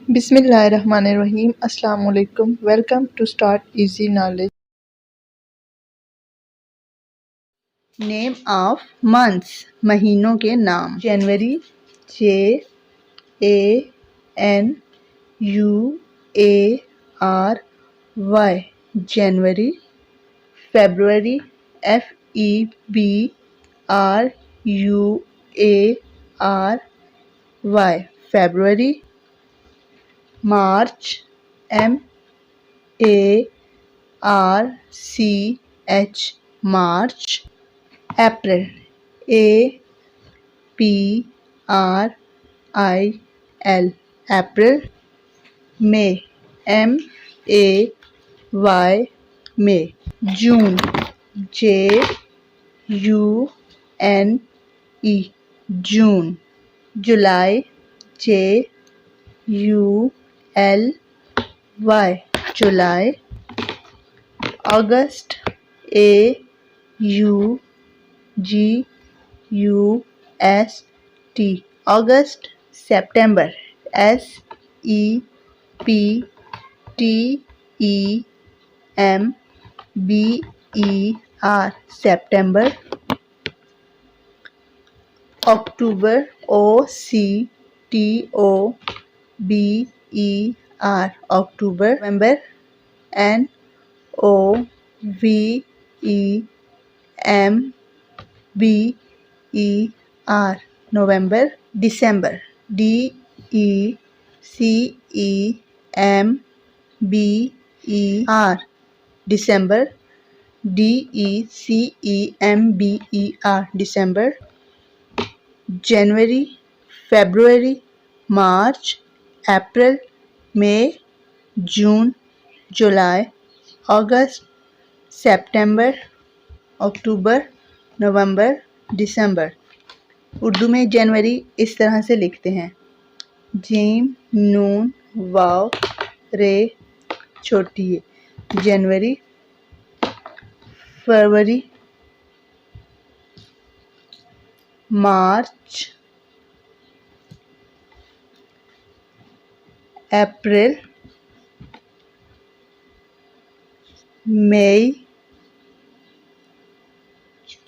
बिस्मिल्लाहिर्रहमानिर्रहीम। अस्सलाम वालेकुम। Welcome to start easy knowledge. Name of months, महीनों के नाम। जनवरी JANUARY जनवरी। February FEBRUARY February. मार्च MARCH मार्च। अप्रैल APRIL अप्रैल। मई MAY जून JUNE जून। जुलाई JULY जुलाई। अगस्त AUGUST अगस्त। सितंबर SEPTEMBER सितंबर। अक्टूबर OCTOBER अक्टूबर। नवंबर NOVEMBER नवंबर। दिसंबर DECEMBER दिसंबर। DECEMBER दिसंबर। जनवरी, फरवरी, मार्च, अप्रैल, मई, जून, जुलाई, अगस्त, सितंबर, अक्टूबर, नवंबर, दिसंबर। उर्दू में जनवरी इस तरह से लिखते हैं: जीम नून वाव रे छोटी है। जनवरी। फरवरी, मार्च, अप्रैल, मई,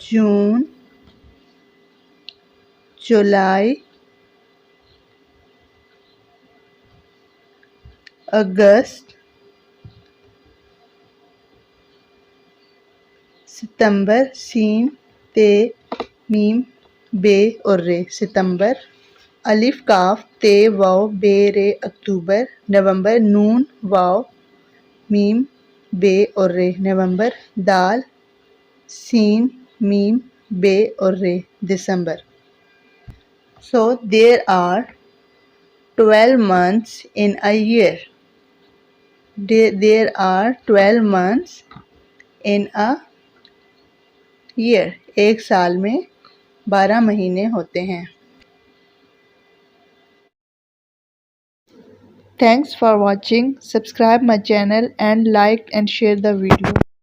जून, जुलाई, अगस्त, सितंबर। सीन ते मीम बे और रे सितंबर। अलिफ काफ ते वाव बे रे अक्टूबर। नवंबर। नून वाव मीम बे और रे नवंबर। दाल सीन मीम बे और रे दिसंबर। So there are 12 months in a year. There are 12 months in a year. एक साल में 12 महीने होते हैं। Thanks for watching. Subscribe my channel and like and share the video.